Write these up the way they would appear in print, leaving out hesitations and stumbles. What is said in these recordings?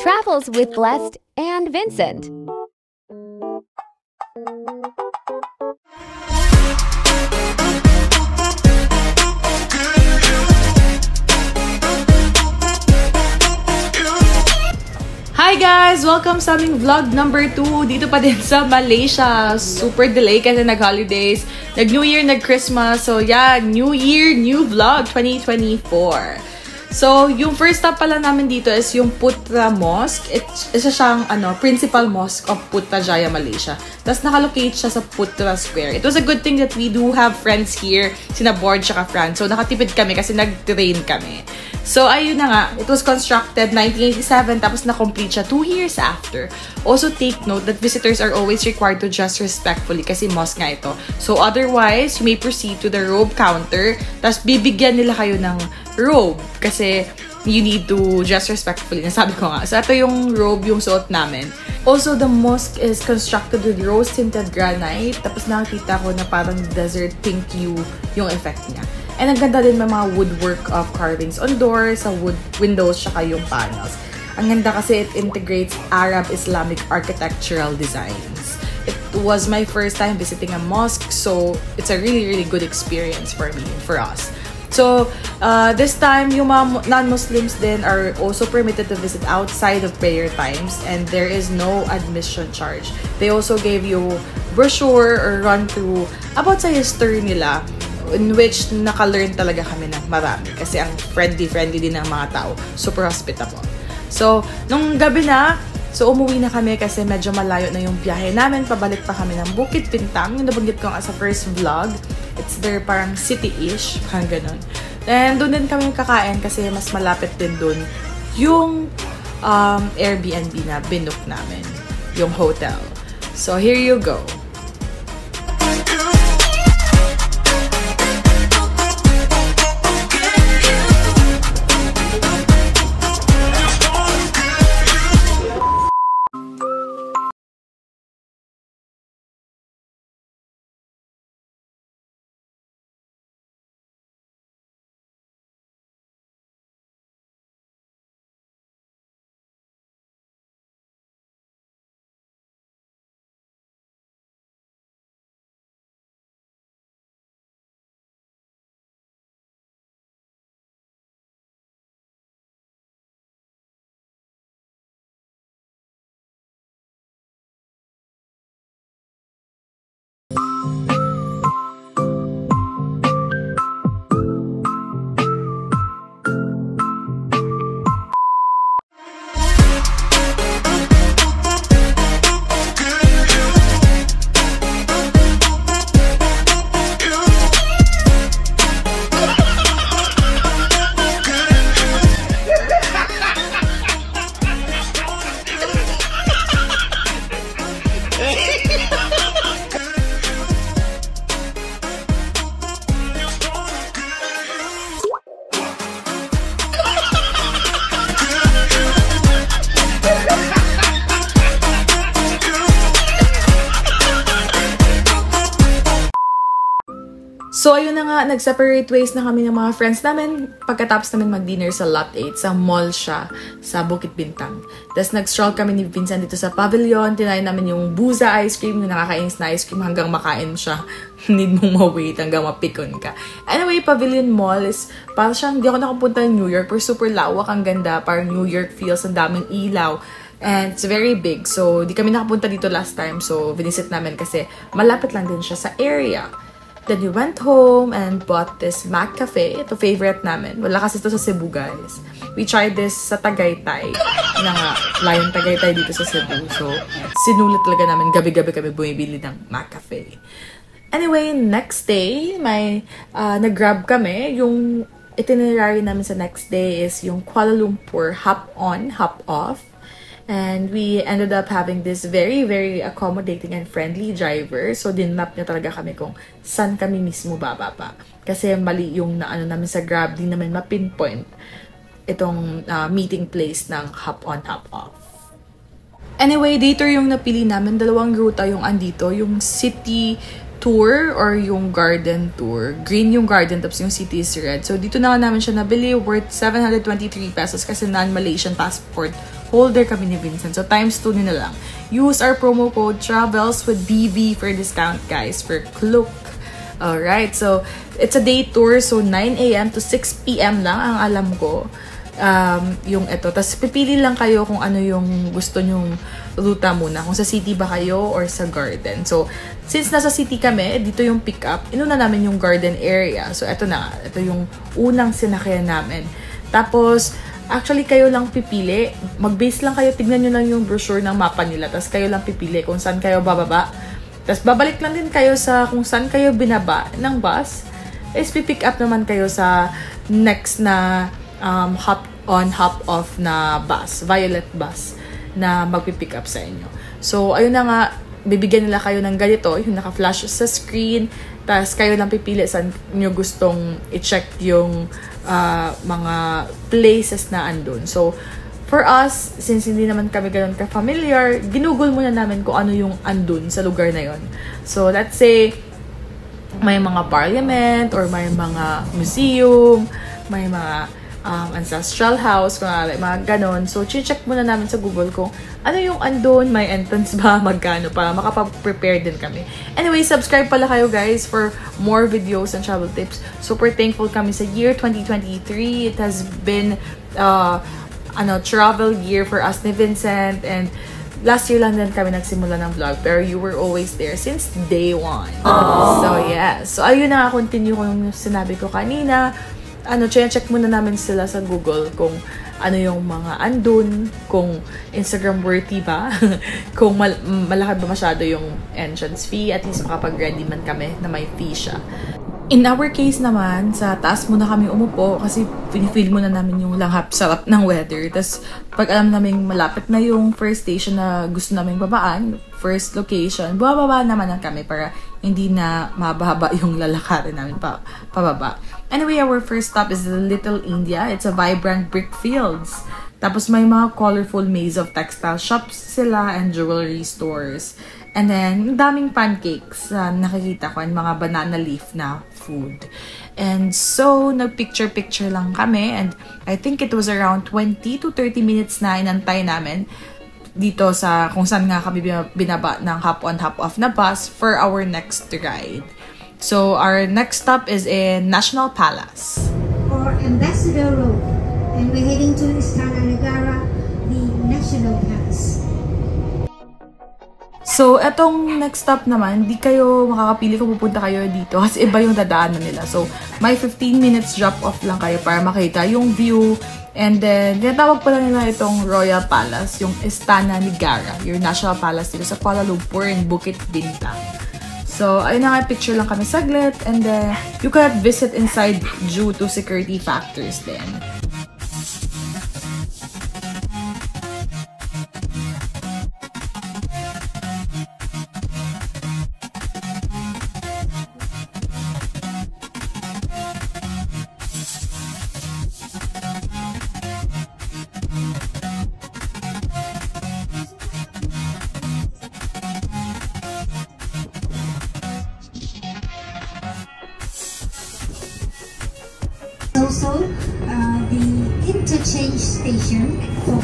Travels with Blessed and Vincent. Hi guys! Welcome sa aming vlog number 2 dito pa din sa Malaysia. Super delay kasi nag-holidays, nag-New Year, nag-Christmas. So yeah, New Year, new vlog 2024. So, yung first stop pala namin dito is yung Putra Mosque. Isa siyang principal mosque of Putrajaya, Malaysia. Tapos nakalocate siya sa Putra Square. It was a good thing that we do have friends here, sina Board tsaka Fran. So, nakatipid kami kasi nag-train kami. So, ayun na nga. It was constructed 1987 tapos na-complete siya 2 years after. Also, take note that visitors are always required to dress respectfully kasi mosque nga ito. So, otherwise, you may proceed to the robe counter tapos bibigyan nila kayo ng robe kasi you need to dress respectfully. Nasabi ko nga. So, ito yung robe yung suot namin. Also, the mosque is constructed with rose-tinted granite. Tapos nakikita ko na parang desert pink hue yung effect niya. And ang ganda din may mga woodwork of carvings on doors, sa wood windows, tsaka yung panels. Ang ganda kasi it integrates Arab Islamic architectural designs. It was my first time visiting a mosque, so it's a really, really good experience for me and for us. So, this time, yung mga non-Muslims din are also permitted to visit outside of prayer times and there is no admission charge. They also gave you brochure or run-through about sa history nila, in which naka-learn talaga kami ng marami kasi ang friendly din ng mga tao. Super hospitable. So, nung gabi na, so umuwi na kami kasi medyo malayo na yung biyahe namin. Pabalik pa kami ng Bukit Bintang. Yung nabanggit ko nga sa first vlog. It's there parang city-ish. Parang ganun. And doon din kami kakain kasi mas malapit din doon yung Airbnb na binook namin. Yung hotel. So, here you go. So, ayun na nga, nag-separate ways na kami ng mga friends namin pagkatapos namin mag-dinner sa Lot 8. Sa mall siya, sa Bukit Bintang. Tapos nag-stroll kami ni Vincent dito sa pavilion. Tinayin namin yung Buza ice cream, yung nakakainis na ice cream hanggang makain siya. Need mong ma-wait hanggang mapikon ka. Anyway, Pavilion Mall is parang siyang, hindi ako nakapunta ng New York, pero super lawak, ang ganda. Parang New York feels, ang daming ilaw. And it's very big. So, di kami nakapunta dito last time. So, visit namin kasi malapit lang din siya sa area. Then we went home and bought this Mac Cafe. Ito favorite namin. Wala kasi ito sa Cebu, guys. We tried this sa Tagaytay. Na nga, layong Tagaytay dito sa Cebu. So, sinulit talaga namin. Gabi-gabi kami bumibili ng Mac Cafe. Anyway, next day, nag-grab kami. Yung itinerary namin sa next day is yung Kuala Lumpur hop on, hop off. And we ended up having this very, very accommodating and friendly driver. So, dinmap niya talaga kami kung saan kami mismo bababa. Kasi mali yung naano namin sa Grab, di naman ma-pinpoint itong meeting place ng hop on, hop off. Anyway, dito yung napili namin. Dalawang ruta yung andito. Yung city tour or yung garden tour. Green yung garden, tapos yung city is red. So, dito na namin siya nabili, worth 723 pesos kasi non-Malaysian passport holder kami ni Vincent. So, times 2 na lang. Use our promo code TRAVELS with DV for discount, guys, for Klook. Alright, so, it's a day tour. So, 9 a.m. to 6 p.m. lang ang alam ko. Yung ito. Tapos, pipili lang kayo kung ano yung gusto nyong ruta muna. Kung sa city ba kayo or sa garden. So, since nasa city kami, dito yung pick up, inuna namin yung garden area. So, ito na. Ito yung unang sinakyan namin. Tapos, actually, kayo lang pipili. Mag-base lang kayo. Tignan nyo lang yung brochure ng mapa nila. Tapos, kayo lang pipili kung saan kayo bababa. Tapos, babalik lang din kayo sa kung saan kayo binaba ng bus. Is pipick up naman kayo sa next na hop-on, hop-off na bus. Violet bus na magpipick up sa inyo. So, ayun na nga, bibigyan nila kayo ng ganito, yung naka-flash sa screen, tapos kayo lang pipili saan nyo gustong i-check yung mga places na andun. So, for us, since hindi naman kami ganun ka-familiar, ginugol muna namin kung ano yung andun sa lugar na yon. So, let's say, may mga parliament, or may mga museum, may mga ancestral house, mga ganon. So, check muna namin sa Google kung ano yung andun, may entrance ba, magkano, para makapag-prepare din kami. Anyway, subscribe pala kayo, guys, for more videos and travel tips. Super thankful kami sa year 2023. It has been travel year for us ni Vincent, and last year lang din kami nagsimula ng vlog, pero you were always there since day one. So, yeah. So, ayun na nga, continue ko yung sinabi ko kanina. Check muna namin sila sa Google kung ano yung mga andun, kung Instagram worthy ba, kung malaki ba masyado yung entrance fee, at least makapag-ready man kami na may fee siya. In our case naman, sa taas muna kami umupo kasi feel muna namin yung langhap sarap ng weather. Tapos pag alam namin malapit na yung first station na gusto namin babaan, first location, bababa naman lang kami para hindi na mababa yung lalakarin namin pababa. Anyway, our first stop is the Little India. It's a vibrant brick fields. Tapos may mga colorful maze of textile shops sila and jewelry stores. And then, daming pancakes na nakikita ko and mga banana leaf na food. And so, nag-picture-picture lang kami. And I think it was around 20 to 30 minutes na inantay namin dito sa kung saan nga kami binaba ng hop-on, hop-off na bus for our next ride. So, our next stop is in National Palace. For Ambassador Road. And we're heading to Istana Negara, the National Palace. So, etong next stop naman, di kayo makakapili kung pupunta kayo dito kasi iba yung dadaanan nila. So, may 15 minutes drop off lang kayo para makita yung view. And then, tinatawag pala nila itong Royal Palace, yung Istana Negara, your national palace dito sa Kuala Lumpur in Bukit Bintang. So, ayun na nga, picture lang kami saglit. And then, you cannot visit inside due to security factors then. Also, the interchange station for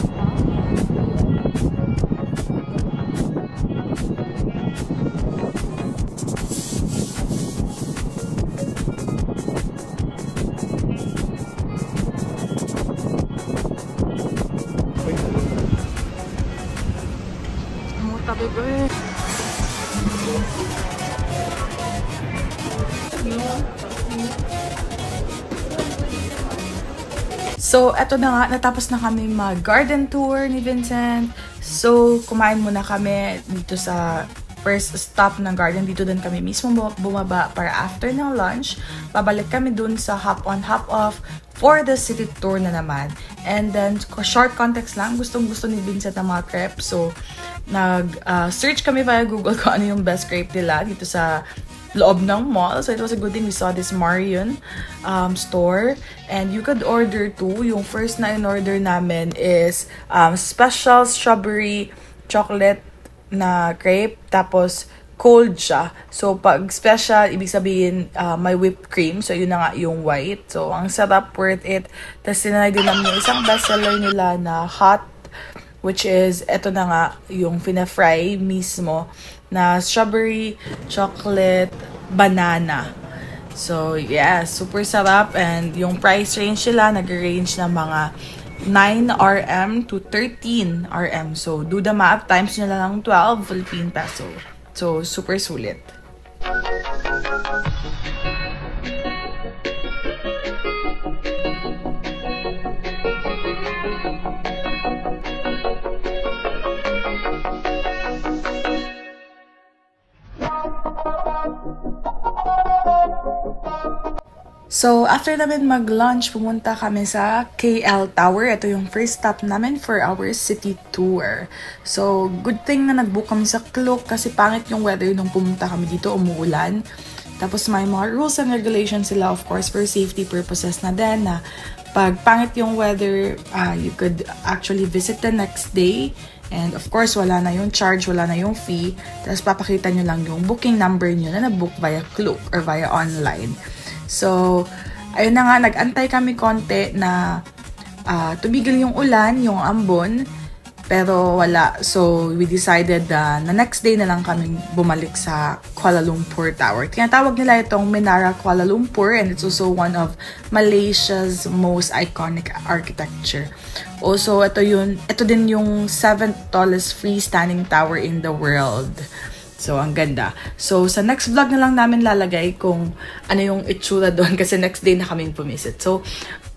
So, eto na nga, natapos na kami mag-garden tour ni Vincent. So, kumain muna kami dito sa first stop ng garden. Dito din kami mismo bumaba para after ng lunch. Babalik kami dun sa hop-on, hop-off for the city tour na naman. And then, short context lang, gustong-gusto ni Vincent ng mga crepe. So, nag-search kami via Google kung ano yung best crepe nila dito sa loob ng mall. So, it was a good thing we saw this Marion store. And you could order two. Yung first na in-order namin is special strawberry chocolate na crepe. Tapos, cold siya. So, pag special, ibig sabihin may whipped cream. So, yun na nga yung white. So, ang sarap, worth it. Tapos, sinanay din namin yung isang bestseller nila na hot, which is, eto na nga, yung fina-fry mismo na strawberry, chocolate, banana. So, yeah, super sarap. And yung price range nila, nag-range na mga 9 RM to 13 RM. So, do the math, times nyo lang 12 Philippine peso. So, super sulit. So, after namin mag-lunch, pumunta kami sa KL Tower. Ito yung first stop namin for our city tour. So, good thing na nag-book kami sa Klook kasi pangit yung weather nung pumunta kami dito, umuulan. Tapos may mga rules and regulations sila, of course, for safety purposes na din na pag pangit yung weather, you could actually visit the next day. And of course, wala na yung charge, wala na yung fee. Tapos papakita nyo lang yung booking number nyo na na-book via Klook or via online. So, ayun na nga, nag-antay kami konti na tumigil yung ulan, yung ambon, pero wala. So, we decided na next day na lang kami bumalik sa Kuala Lumpur Tower. Tinatawag nila itong Menara Kuala Lumpur and it's also one of Malaysia's most iconic architecture. Also, ito din yung 7th tallest freestanding tower in the world. So, ang ganda. So, sa next vlog na lang namin lalagay kung ano yung itsura doon kasi next day na kaming pumisit. So,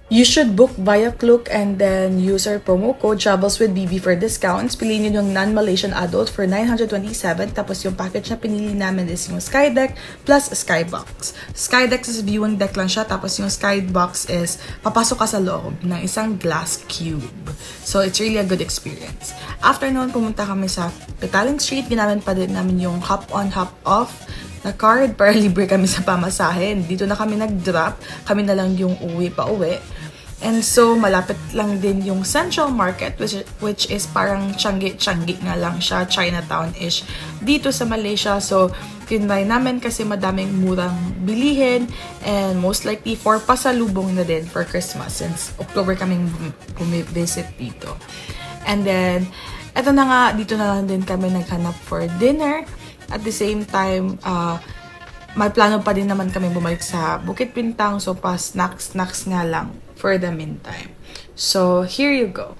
you should book via Klook and then use our promo code TravelsWithBB for discounts. Piliin nyo yung non-Malaysian adult for 927. Tapos yung package na pinili namin is yung Skydeck plus Skybox. Skydeck is viewing deck lang siya. Tapos yung Skybox is papasok ka sa loob ng isang glass cube. So, it's really a good experience. After noon, pumunta kami sa Petaling Street. Ginamit pa din namin yung hop-on, hop-off na card para libre kami sa pamasahin. Dito na kami nag-drop. Kami na lang yung uwi pa uwi. And so, malapit lang din yung Central Market, which is parang Changi nga lang siya, Chinatown-ish, dito sa Malaysia. So, tinry namin kasi madaming murang bilihin and most likely for pasalubong na din for Christmas since October kaming bumivisit dito. And then, eto na nga, dito na lang din kami naghanap for dinner. At the same time, may plano pa din naman kami bumalik sa Bukit Bintang. So, snacks nga lang for the meantime. So, here you go.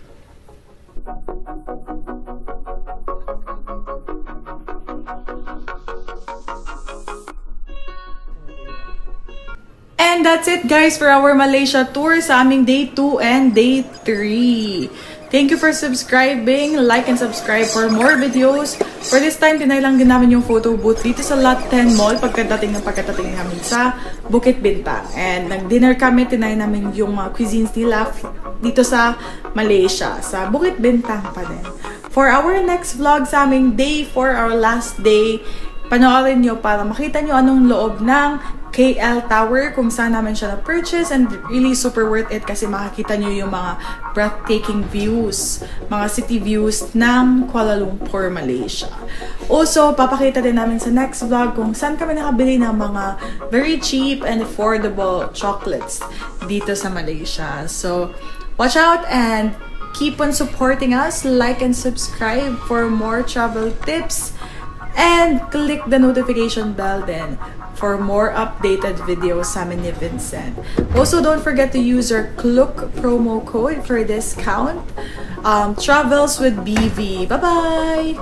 And that's it guys for our Malaysia tour sa aming day 2 and day 3. Thank you for subscribing. Like and subscribe for more videos. For this time, tinay lang din namin yung photo booth dito sa Lot 10 Mall pagkadating namin sa Bukit Bintang. And nag-dinner kami, tinay namin yung mga cuisines nila dito sa Malaysia. Sa Bukit Bintang pa din. For our next vlog sa aming day 4, our last day, panoorin nyo para makita nyo anong loob ng KL Tower, kung saan namin siya na-purchase, and really super worth it kasi makakita nyo yung mga breathtaking views, mga city views ng Kuala Lumpur, Malaysia. Also, papakita din namin sa next vlog kung saan kami nakabili ng mga very cheap and affordable chocolates dito sa Malaysia. So, watch out and keep on supporting us. Like and subscribe for more travel tips and click the notification bell then for more updated videos sa amin ni Vincent. Also, don't forget to use our Klook promo code for discount. Travels with BV. Bye-bye!